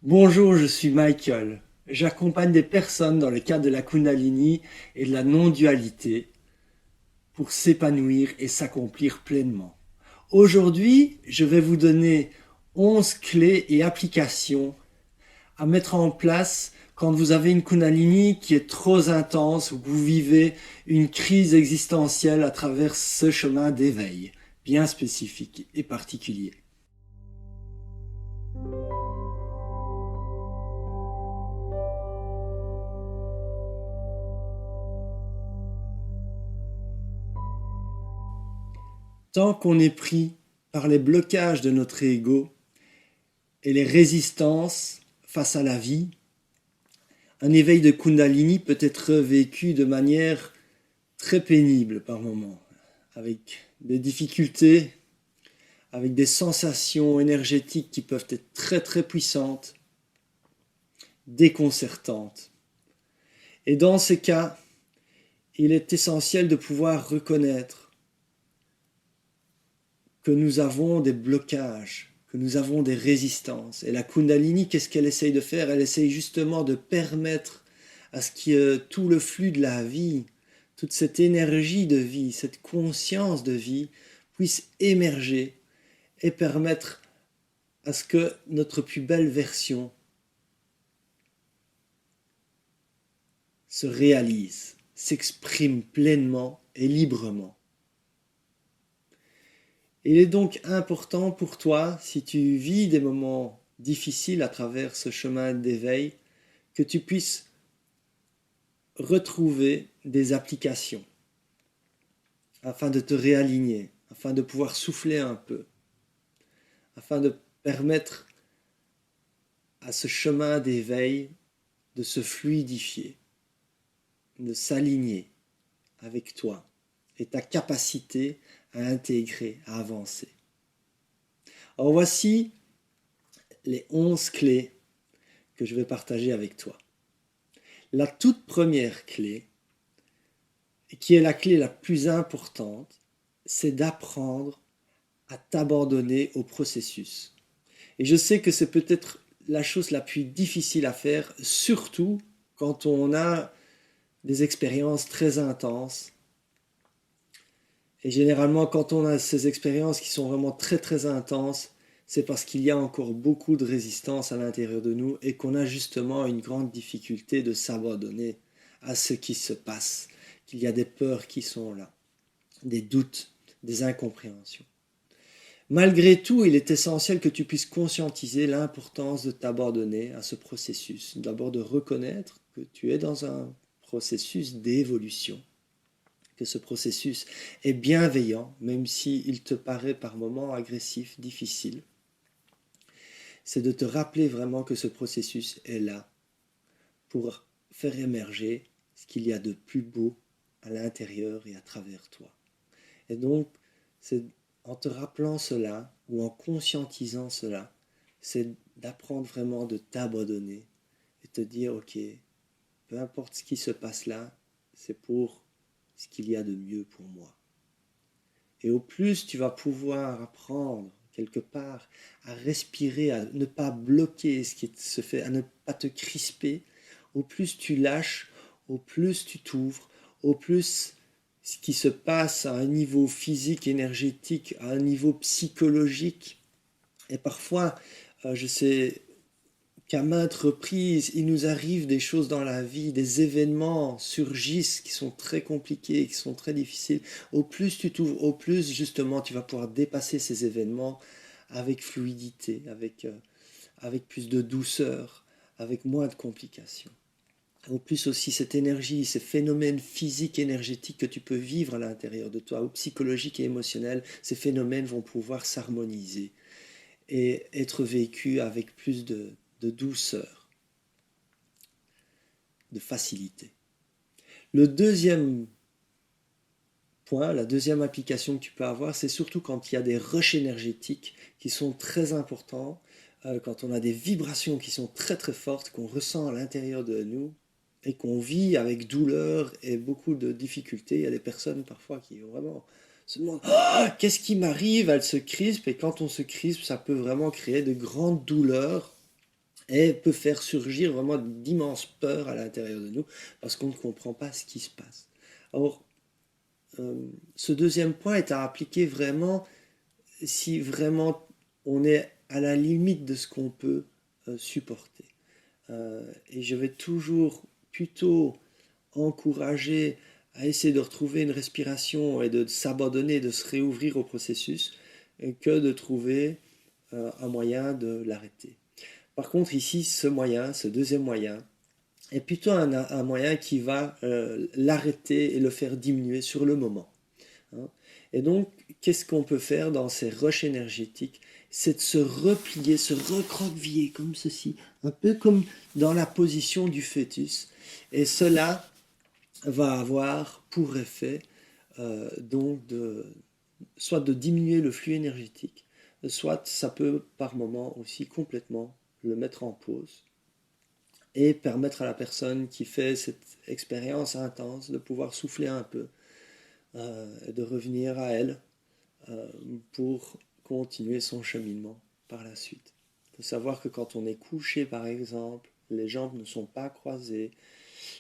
Bonjour, je suis Michael. J'accompagne des personnes dans le cadre de la Kundalini et de la non-dualité pour s'épanouir et s'accomplir pleinement. Aujourd'hui, je vais vous donner 11 clés et applications à mettre en place quand vous avez une Kundalini qui est trop intense ou que vous vivez une crise existentielle à travers ce chemin d'éveil bien spécifique et particulier. Tant qu'on est pris par les blocages de notre ego et les résistances face à la vie, un éveil de Kundalini peut être vécu de manière très pénible par moments, avec des difficultés, avec des sensations énergétiques qui peuvent être très très puissantes, déconcertantes. Et dans ces cas, il est essentiel de pouvoir reconnaître que nous avons des blocages, que nous avons des résistances. Et la Kundalini, qu'est-ce qu'elle essaye de faire? Elle essaye justement de permettre à ce que tout le flux de la vie, toute cette énergie de vie, cette conscience de vie puisse émerger et permettre à ce que notre plus belle version se réalise, s'exprime pleinement et librement. Il est donc important pour toi, si tu vis des moments difficiles à travers ce chemin d'éveil, que tu puisses retrouver des applications afin de te réaligner, afin de pouvoir souffler un peu, afin de permettre à ce chemin d'éveil de se fluidifier, de s'aligner avec toi et ta capacité à intégrer, à avancer. Alors voici les 11 clés que je vais partager avec toi. La toute première clé, et qui est la clé la plus importante, c'est d'apprendre à t'abandonner au processus. Et je sais que c'est peut-être la chose la plus difficile à faire, surtout quand on a des expériences très intenses. Et généralement, quand on a ces expériences qui sont vraiment très très intenses, c'est parce qu'il y a encore beaucoup de résistance à l'intérieur de nous et qu'on a justement une grande difficulté de s'abandonner à ce qui se passe, qu'il y a des peurs qui sont là, des doutes, des incompréhensions. Malgré tout, il est essentiel que tu puisses conscientiser l'importance de t'abandonner à ce processus. D'abord de reconnaître que tu es dans un processus d'évolution, que ce processus est bienveillant, même s'il te paraît par moments agressif, difficile. C'est de te rappeler vraiment que ce processus est là pour faire émerger ce qu'il y a de plus beau à l'intérieur et à travers toi. Et donc, c'est en te rappelant cela ou en conscientisant cela, c'est d'apprendre vraiment de t'abandonner et te dire, ok, peu importe ce qui se passe là, c'est pour ce qu'il y a de mieux pour moi. Et au plus tu vas pouvoir apprendre quelque part à respirer, à ne pas bloquer ce qui se fait, à ne pas te crisper, au plus tu lâches, au plus tu t'ouvres, au plus ce qui se passe à un niveau physique, énergétique, à un niveau psychologique. Et parfois, je sais qu'à maintes reprises, il nous arrive des choses dans la vie, des événements surgissent qui sont très compliqués, qui sont très difficiles. Au plus tu t'ouvres, au plus justement tu vas pouvoir dépasser ces événements avec fluidité, avec plus de douceur, avec moins de complications. Au plus aussi cette énergie, ces phénomènes physiques, énergétiques que tu peux vivre à l'intérieur de toi, ou psychologiques et émotionnels, ces phénomènes vont pouvoir s'harmoniser et être vécus avec plus de douceur, de facilité. Le deuxième point, la deuxième application que tu peux avoir, c'est surtout quand il y a des rushs énergétiques qui sont très importants, quand on a des vibrations qui sont très très fortes, qu'on ressent à l'intérieur de nous et qu'on vit avec douleur et beaucoup de difficultés. Il y a des personnes parfois qui vraiment se demandent ah, qu'est-ce qui m'arrive, elles se crispent et quand on se crispe, ça peut vraiment créer de grandes douleurs. et peut faire surgir vraiment d'immenses peurs à l'intérieur de nous parce qu'on ne comprend pas ce qui se passe. Or, ce deuxième point est à appliquer vraiment si vraiment on est à la limite de ce qu'on peut supporter. Et je vais toujours plutôt encourager à essayer de retrouver une respiration et de s'abandonner, de se réouvrir au processus, que de trouver un moyen de l'arrêter. Par contre, ici, ce moyen, ce deuxième moyen, est plutôt un moyen qui va l'arrêter et le faire diminuer sur le moment. Hein. Et donc, qu'est-ce qu'on peut faire dans ces rushs énergétiques? C'est de se replier, se recroqueviller comme ceci, un peu comme dans la position du fœtus. Et cela va avoir pour effet donc soit de diminuer le flux énergétique, soit ça peut par moment aussi complètement le mettre en pause et permettre à la personne qui fait cette expérience intense de pouvoir souffler un peu, de revenir à elle pour continuer son cheminement par la suite. Il faut savoir que quand on est couché par exemple, les jambes ne sont pas croisées,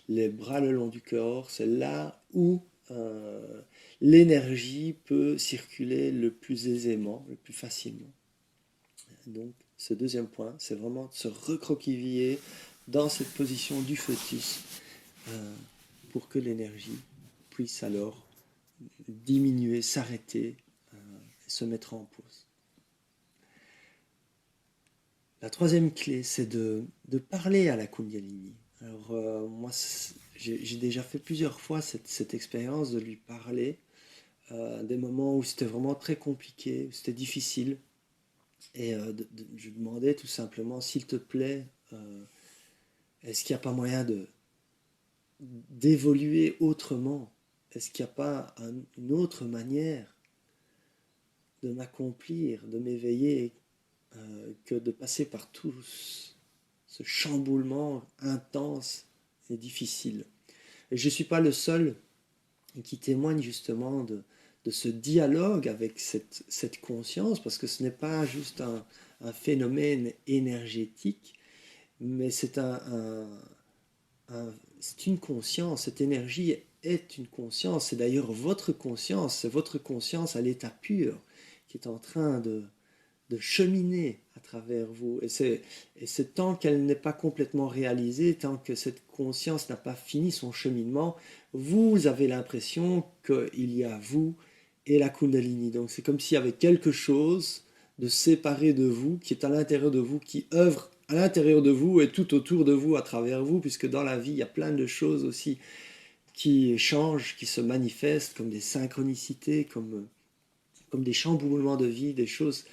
les bras le long du corps, c'est là où l'énergie peut circuler le plus aisément, le plus facilement. Donc ce deuxième point, c'est vraiment de se recroqueviller dans cette position du fœtus pour que l'énergie puisse alors diminuer, s'arrêter et se mettre en pause. La troisième clé, c'est de parler à la Kundalini. Alors moi, j'ai déjà fait plusieurs fois cette expérience de lui parler, des moments où c'était vraiment très compliqué, où c'était difficile. Et je lui demandais tout simplement, s'il te plaît, est-ce qu'il n'y a pas moyen d'évoluer autrement? Est-ce qu'il n'y a pas une autre manière de m'accomplir, de m'éveiller, que de passer par tout ce chamboulement intense et difficile? Et je ne suis pas le seul qui témoigne justement de ce dialogue avec cette conscience, parce que ce n'est pas juste un phénomène énergétique, mais c'est c'est une conscience. Cette énergie est une conscience. C'est d'ailleurs votre conscience, c'est votre conscience à l'état pur qui est en train de cheminer à travers vous. Et c'est tant qu'elle n'est pas complètement réalisée, tant que cette conscience n'a pas fini son cheminement, vous avez l'impression qu'il y a vous et la Kundalini. Donc c'est comme s'il y avait quelque chose de séparé de vous, qui est à l'intérieur de vous, qui œuvre à l'intérieur de vous et tout autour de vous, à travers vous, puisque dans la vie, il y a plein de choses aussi qui changent, qui se manifestent, comme des synchronicités, comme des chamboulements de vie, des choses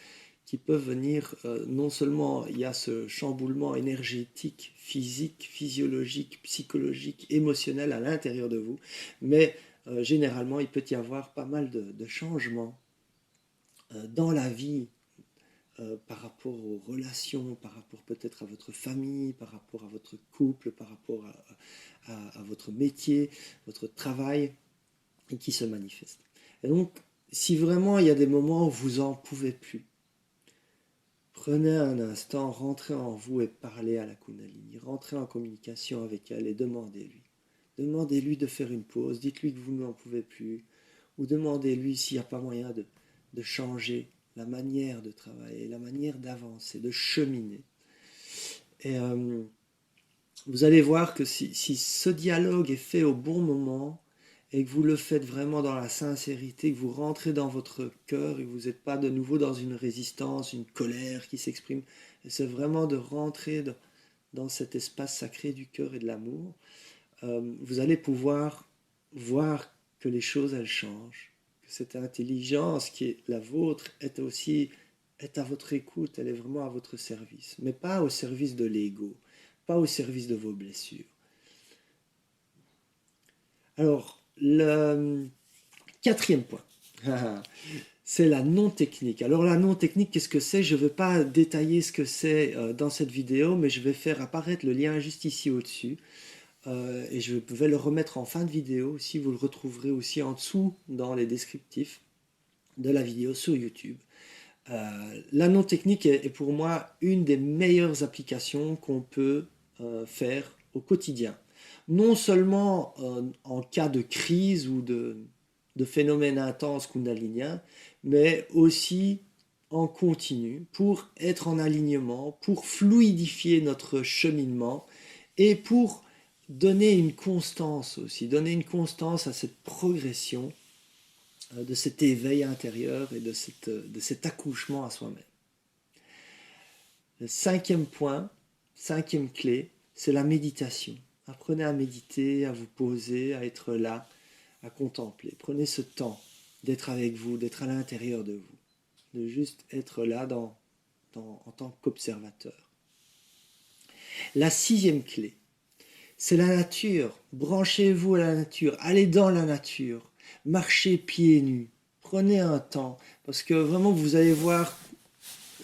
qui peuvent venir, non seulement il y a ce chamboulement énergétique, physique, physiologique, psychologique, émotionnel à l'intérieur de vous, mais généralement il peut y avoir pas mal de changements dans la vie par rapport aux relations, par rapport peut-être à votre famille, par rapport à votre couple, par rapport à votre métier, votre travail, et qui se manifestent. Et donc, si vraiment il y a des moments où vous n'en pouvez plus, prenez un instant, rentrez en vous et parlez à la Kundalini, rentrez en communication avec elle et demandez-lui. Demandez-lui de faire une pause, dites-lui que vous n'en pouvez plus, ou demandez-lui s'il n'y a pas moyen de changer la manière de travailler, la manière d'avancer, de cheminer. Et vous allez voir que si ce dialogue est fait au bon moment, et que vous le faites vraiment dans la sincérité, que vous rentrez dans votre cœur et que vous n'êtes pas de nouveau dans une résistance, une colère qui s'exprime, c'est vraiment de rentrer dans cet espace sacré du cœur et de l'amour, vous allez pouvoir voir que les choses, elles changent, que cette intelligence qui est la vôtre est à votre écoute, elle est vraiment à votre service, mais pas au service de l'ego, pas au service de vos blessures. Alors, le quatrième point, c'est la non-technique. Alors la non-technique, qu'est-ce que c'est? Je ne vais pas détailler ce que c'est dans cette vidéo, mais je vais faire apparaître le lien juste ici au-dessus. Et je vais le remettre en fin de vidéo aussi. Vous le retrouverez aussi en dessous dans les descriptifs de la vidéo sur YouTube. L'anneau technique est pour moi une des meilleures applications qu'on peut faire au quotidien. Non seulement en cas de crise ou de phénomène intense kundalinien, mais aussi en continu pour être en alignement, pour fluidifier notre cheminement et pour donner une constance aussi, donner une constance à cette progression de cet éveil intérieur et de cet accouchement à soi-même. Le cinquième point, cinquième clé, c'est la méditation. Apprenez à méditer, à vous poser, à être là, à contempler. Prenez ce temps d'être avec vous, d'être à l'intérieur de vous, de juste être là en tant qu'observateur. La sixième clé, c'est la nature. Branchez-vous à la nature, allez dans la nature, marchez pieds nus, prenez un temps, parce que vraiment vous allez voir,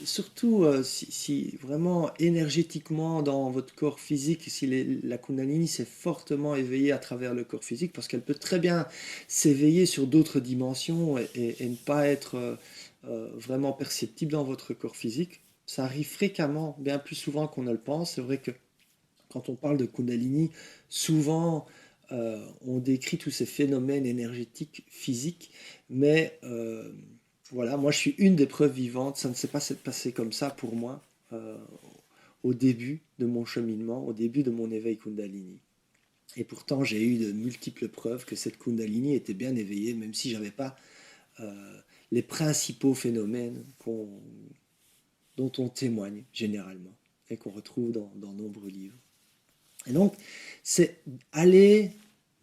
surtout si vraiment énergétiquement dans votre corps physique, si la Kundalini s'est fortement éveillée à travers le corps physique, parce qu'elle peut très bien s'éveiller sur d'autres dimensions et ne pas être vraiment perceptible dans votre corps physique. Ça arrive fréquemment, bien plus souvent qu'on ne le pense. C'est vrai que quand on parle de Kundalini, souvent on décrit tous ces phénomènes énergétiques physiques, mais voilà, moi je suis une des preuves vivantes, ça ne s'est pas passé comme ça pour moi au début de mon cheminement, au début de mon éveil Kundalini. Et pourtant j'ai eu de multiples preuves que cette Kundalini était bien éveillée, même si je n'avais pas les principaux phénomènes dont on témoigne généralement et qu'on retrouve dans nombreux livres. Et donc, c'est aller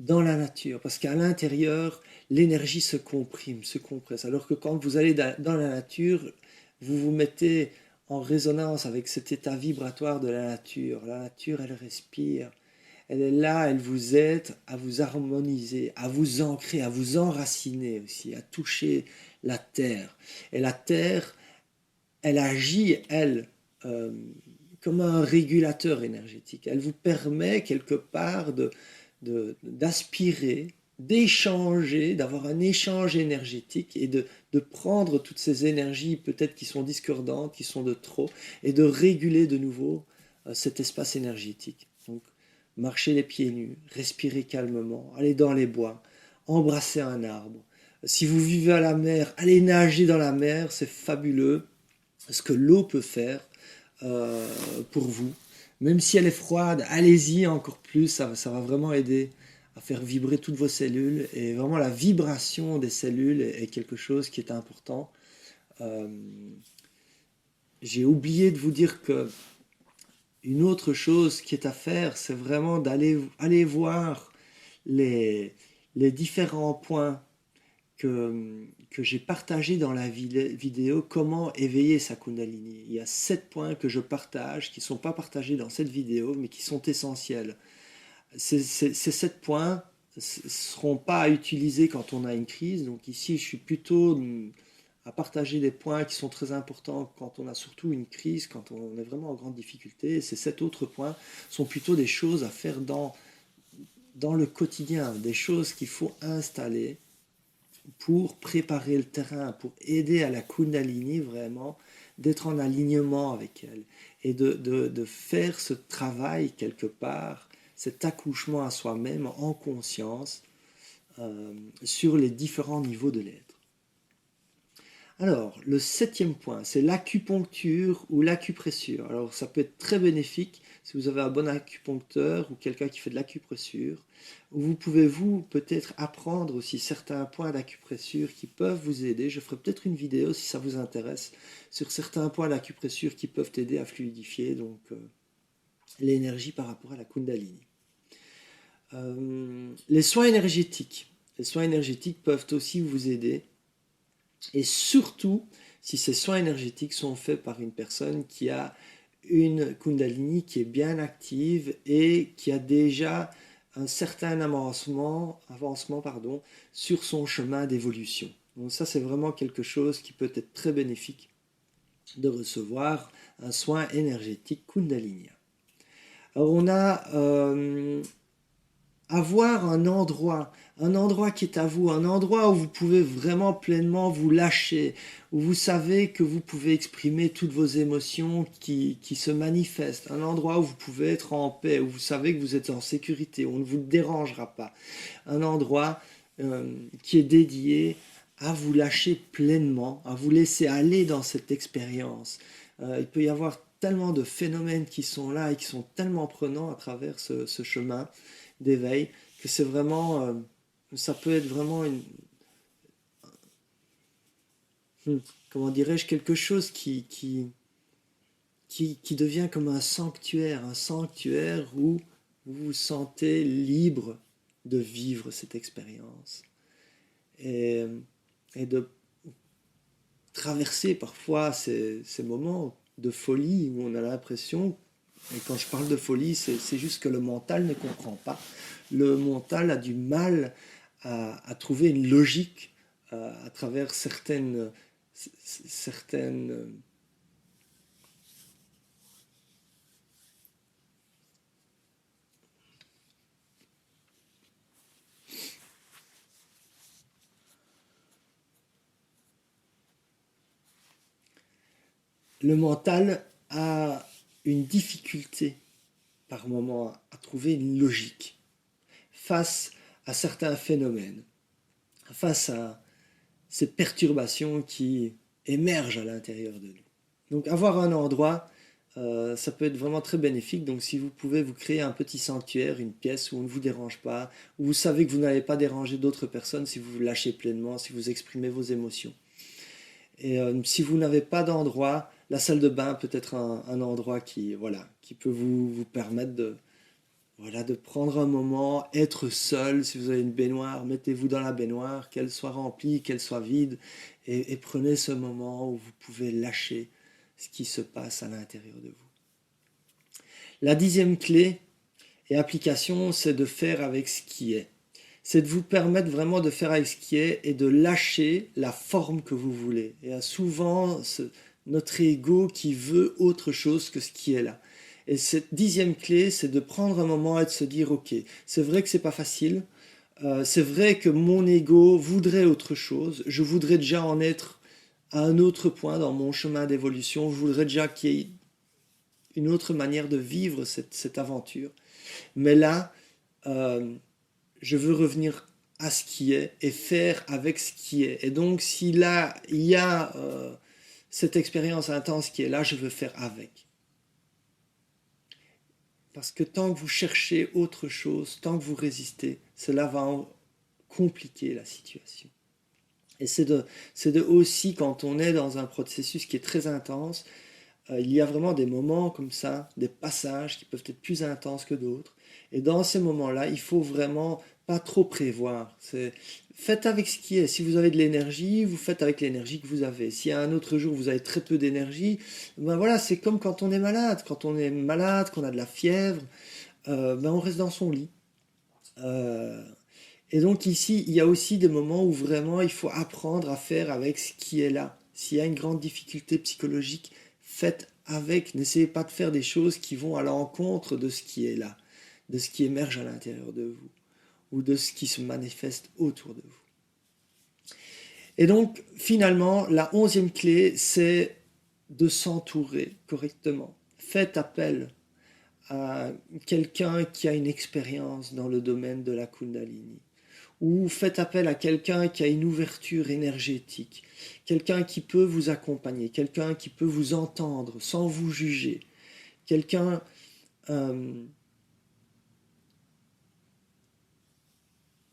dans la nature, parce qu'à l'intérieur, l'énergie se comprime, se compresse. Alors que quand vous allez dans la nature, vous vous mettez en résonance avec cet état vibratoire de la nature. La nature, elle respire. Elle est là, elle vous aide à vous harmoniser, à vous ancrer, à vous enraciner aussi, à toucher la terre. Et la terre, elle agit, elle, comme un régulateur énergétique. Elle vous permet quelque part d'aspirer, d'échanger, d'avoir un échange énergétique et de prendre toutes ces énergies peut-être qui sont discordantes, qui sont de trop, et de réguler de nouveau cet espace énergétique. Donc, marcher les pieds nus, respirer calmement, aller dans les bois, embrasser un arbre. Si vous vivez à la mer, allez nager dans la mer, c'est fabuleux ce que l'eau peut faire pour vous. Même si elle est froide, allez-y encore plus, ça va vraiment aider à faire vibrer toutes vos cellules. Et vraiment la vibration des cellules est quelque chose qui est important. Euh, J'ai oublié de vous dire que une autre chose qui est à faire, c'est vraiment aller voir les différents points que j'ai partagé dans la vidéo comment éveiller sa Kundalini. Il y a 7 points que je partage, qui ne sont pas partagés dans cette vidéo, mais qui sont essentiels. Ces 7 points ne seront pas à utiliser quand on a une crise. Donc ici, je suis plutôt à partager des points qui sont très importants quand on a surtout une crise, quand on est vraiment en grande difficulté. Et ces 7 autres points sont plutôt des choses à faire dans le quotidien, des choses qu'il faut installer pour préparer le terrain, pour aider à la Kundalini vraiment d'être en alignement avec elle et de faire ce travail quelque part, cet accouchement à soi-même en conscience sur les différents niveaux de l'être. Alors, le 7e point, c'est l'acupuncture ou l'acupressure. Alors, ça peut être très bénéfique si vous avez un bon acupuncteur ou quelqu'un qui fait de l'acupressure. Vous pouvez peut-être apprendre aussi certains points d'acupressure qui peuvent vous aider. Je ferai peut-être une vidéo si ça vous intéresse sur certains points d'acupressure qui peuvent aider à fluidifier donc l'énergie par rapport à la Kundalini. Les soins énergétiques. Les soins énergétiques peuvent aussi vous aider. Et surtout, si ces soins énergétiques sont faits par une personne qui a une Kundalini qui est bien active et qui a déjà un certain avancement sur son chemin d'évolution. Donc ça, c'est vraiment quelque chose qui peut être très bénéfique de recevoir un soin énergétique Kundalinien. Alors on a avoir un endroit qui est à vous, un endroit où vous pouvez vraiment pleinement vous lâcher, où vous savez que vous pouvez exprimer toutes vos émotions qui se manifestent, un endroit où vous pouvez être en paix, où vous savez que vous êtes en sécurité, où on ne vous dérangera pas, un endroit qui est dédié à vous lâcher pleinement, à vous laisser aller dans cette expérience. Il peut y avoir tellement de phénomènes qui sont là et qui sont tellement prenants à travers ce chemin d'éveil que c'est vraiment, ça peut être vraiment comment dirais-je, quelque chose qui devient comme un sanctuaire où vous vous sentez libre de vivre cette expérience et, et de traverser parfois ces moments de folie où on a l'impression, et quand je parle de folie, c'est juste que le mental ne comprend pas. Le mental a du mal à trouver une logique à travers certaines. Le mental a une difficulté par moment à trouver une logique face à certains phénomènes, face à ces perturbations qui émergent à l'intérieur de nous. Donc avoir un endroit, ça peut être vraiment très bénéfique. Donc si vous pouvez vous créer un petit sanctuaire, une pièce où on ne vous dérange pas, où vous savez que vous n'allez pas déranger d'autres personnes si vous vous lâchez pleinement, si vous exprimez vos émotions. Et si vous n'avez pas d'endroit, la salle de bain peut être un endroit qui peut vous permettre de prendre un moment, être seul. Si vous avez une baignoire, mettez-vous dans la baignoire, qu'elle soit remplie, qu'elle soit vide, et prenez ce moment où vous pouvez lâcher ce qui se passe à l'intérieur de vous. La 10e clé et application, c'est de faire avec ce qui est. C'est de vous permettre vraiment de faire avec ce qui est et de lâcher la forme que vous voulez. Il y a souvent notre ego qui veut autre chose que ce qui est là. Et cette 10e clé, c'est de prendre un moment et de se dire, ok, c'est vrai que c'est pas facile, c'est vrai que mon ego voudrait autre chose, je voudrais déjà en être à un autre point dans mon chemin d'évolution, je voudrais déjà qu'il y ait une autre manière de vivre cette aventure. Mais là, euh, je veux revenir à ce qui est et faire avec ce qui est. Et donc, si là, il y a cette expérience intense qui est là, je veux faire avec. Parce que tant que vous cherchez autre chose, tant que vous résistez, cela va compliquer la situation. Et c'est de aussi, quand on est dans un processus qui est très intense, il y a vraiment des moments comme ça, des passages qui peuvent être plus intenses que d'autres. Et dans ces moments-là, il faut vraiment pas trop prévoir. Faites avec ce qui est. Si vous avez de l'énergie, vous faites avec l'énergie que vous avez. S'il y a un autre jour où vous avez très peu d'énergie, ben voilà, c'est comme quand on est malade. Quand on est malade, qu'on a de la fièvre, ben on reste dans son lit. Euh, et donc ici, il y a aussi des moments où vraiment il faut apprendre à faire avec ce qui est là. S'il y a une grande difficulté psychologique, faites avec. N'essayez pas de faire des choses qui vont à l'encontre de ce qui est là, de ce qui émerge à l'intérieur de vous, ou de ce qui se manifeste autour de vous. Et donc, finalement, la 11e clé, c'est de s'entourer correctement. Faites appel à quelqu'un qui a une expérience dans le domaine de la Kundalini, ou faites appel à quelqu'un qui a une ouverture énergétique, quelqu'un qui peut vous accompagner, quelqu'un qui peut vous entendre sans vous juger, quelqu'un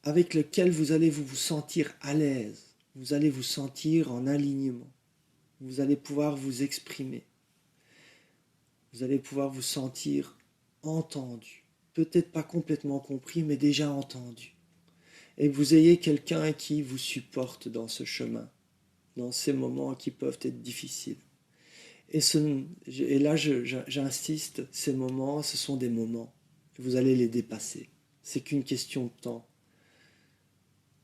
avec lequel vous allez vous sentir à l'aise, vous allez vous sentir en alignement, vous allez pouvoir vous exprimer, vous allez pouvoir vous sentir entendu, peut-être pas complètement compris, mais déjà entendu. Et que vous ayez quelqu'un qui vous supporte dans ce chemin, dans ces moments qui peuvent être difficiles. Et là, j'insiste, ces moments, ce sont des moments. Vous allez les dépasser. C'est qu'une question de temps.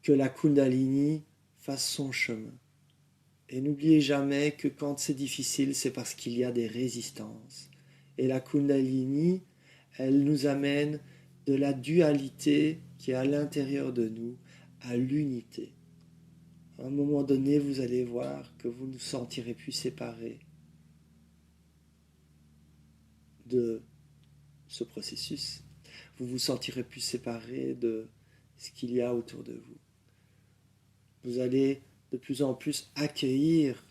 Que la Kundalini fasse son chemin. Et n'oubliez jamais que quand c'est difficile, c'est parce qu'il y a des résistances. Et la Kundalini, elle nous amène de la dualité qui est à l'intérieur de nous à l'unité. À un moment donné, vous allez voir que vous ne vous sentirez plus séparés de ce processus. Vous vous sentirez plus séparés de ce qu'il y a autour de vous. Vous allez de plus en plus accueillir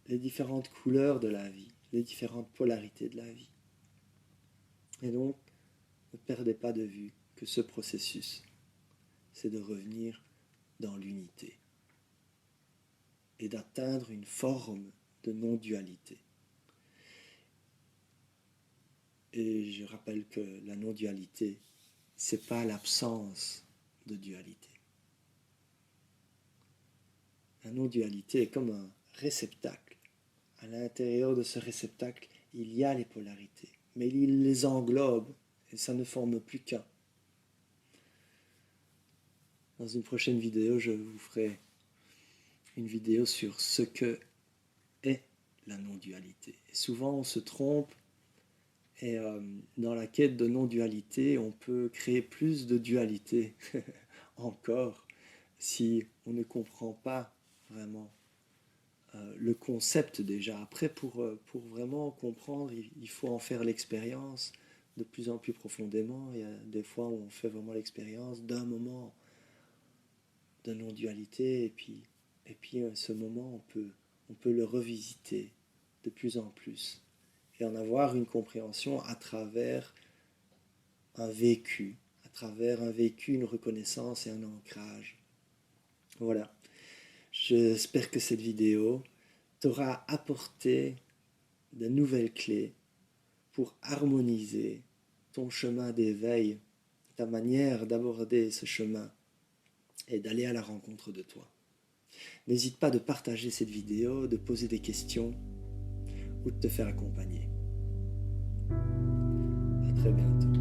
les différentes couleurs de la vie, les différentes polarités de la vie. Et donc, ne perdez pas de vue que ce processus, c'est de revenir dans l'unité et d'atteindre une forme de non-dualité. Et je rappelle que la non-dualité, c'est pas l'absence de dualité. La non-dualité est comme un réceptacle. À l'intérieur de ce réceptacle, il y a les polarités, mais il les englobe et ça ne forme plus qu'un. Dans une prochaine vidéo, je vous ferai une vidéo sur ce que est la non-dualité. Et souvent, on se trompe et dans la quête de non-dualité, on peut créer plus de dualité encore si on ne comprend pas vraiment le concept déjà. Après, pour vraiment comprendre, il faut en faire l'expérience de plus en plus profondément. Il y a des fois où on fait vraiment l'expérience d'un moment de non-dualité, et puis ce moment, on peut le revisiter de plus en plus et en avoir une compréhension à travers un vécu, une reconnaissance et un ancrage. Voilà. J'espère que cette vidéo t'aura apporté de nouvelles clés pour harmoniser ton chemin d'éveil, ta manière d'aborder ce chemin et d'aller à la rencontre de toi. N'hésite pas de partager cette vidéo, de poser des questions ou de te faire accompagner. À très bientôt.